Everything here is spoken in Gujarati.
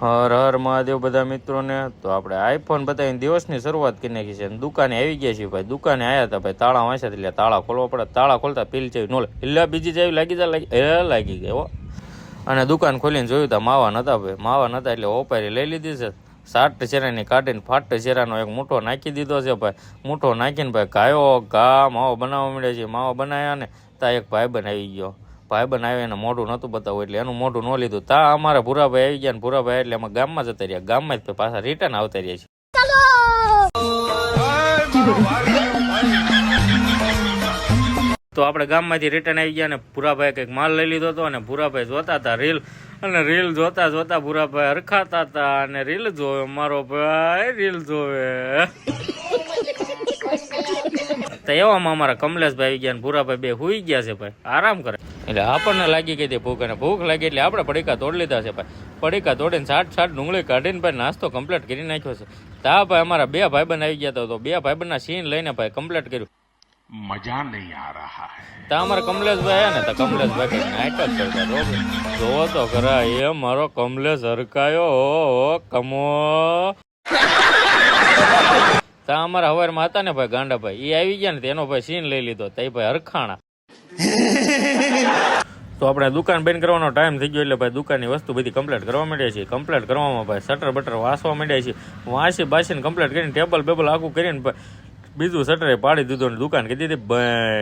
હર હર મહાદેવ બધા મિત્રોને. તો આપણે આઈફોન બતાવીને દિવસની શરૂઆત કરી નાખી છે અને દુકાને આવી ગયા છીએ ભાઈ. દુકાને આવ્યા હતા ભાઈ, તાળા વાંચ્યા એટલે તાળા ખોલવા પડે. તાળા ખોલતા પીલ ચાવી નો એટલે બીજી ચાવી લાગી ગઈ હો. અને દુકાન ખોલીને જોયું તા માવા નતા ભાઈ, માવા નતા એટલે ઓપારી લઈ લીધી છે. 60 ચેરાની કાઢીને 60 ચેરાનો એક મૂઠો નાખી દીધો છે ભાઈ. મૂઠો નાખીને ભાઈ ગાયો ઘા માવો બનાવવા મળે છે. માવો બનાવ્યા ને તા એક ભાઈ બનાવી ગયો. ભાઈબંધ આવ્યો એને મોઢું નહોતું બતાવવું એટલે એનું મોઢું ન લીધું. તા અમારા ભૂરાભાઈ આવી ગયા ને ભૂરાભાઈ એટલે અમે ગામમાં જતા રહ્યા. ગામમાં જ પાછા રિટર્ન આવતા રહ્યા છીએ. તો આપણે ગામમાંથી રિટર્ન આવી ગયા ને ભૂરાભાઈ કંઈક માલ લઈ લીધો હતો અને ભૂરાભાઈ જોતા હતા રીલ. અને રીલ જોતા જોતા ભૂરાભાઈ હરખાતા હતા અને રીલ જોવે મારો ભાઈ રીલ જોવે. તો એવામાં અમારા કમલેશભાઈ આવી ગયા ને ભૂરાભાઈ બે હુઈ ગયા છે ભાઈ, આરામ કરે. એટલે આપણને લાગી ગઈ હતી ભૂખ અને ભૂખ લાગી એટલે આપણે પડીકા તોડી લીધા છે ભાઈ. પડીકા તોડીને 60 ડુંગળી કાઢીને ભાઈ નાસ્તો કમ્પ્લીટ કરી નાખ્યો છે. તા ભાઈ અમારા બે ભાઈબંધ આવી ગયા તો બે ભાઈબંધના સીન લઈને ભાઈ કમ્પ્લીટ કર્યું. મજા નહીં આ રહા હૈ. તા અમારા કમલેશભાઈ આવ્યા ને તો કમલેશભાઈ કઈ નાટક કરતા જોવો તો ખરા એ મારો કમલેશ હરકાયો કમો. તા અમારા હવારમાં હતા ને ભાઈ ગાંડાભાઈ, એ આવી ગયા ને તેનો ભાઈ સીન લઈ લીધો. તઈ ભાઈ હરખાણા. તો આપણે દુકાન બંધ કરવાનો ટાઈમ થઈ ગયો એટલે ભાઈ દુકાનની વસ્તુ બધી કમ્પ્લીટ કરવા માંડ્યા છીએ. કમ્પ્લીટ કરવામાં ભાઈ શટર બટર વાસવા માંડ્યા છીએ. વાસી બાસીને કમ્પ્લીટ કરીને ટેબલ બેબલ આખું કરીને બીજું શટરે પાડી દીધું અને દુકાન કીધી હતી બંધ.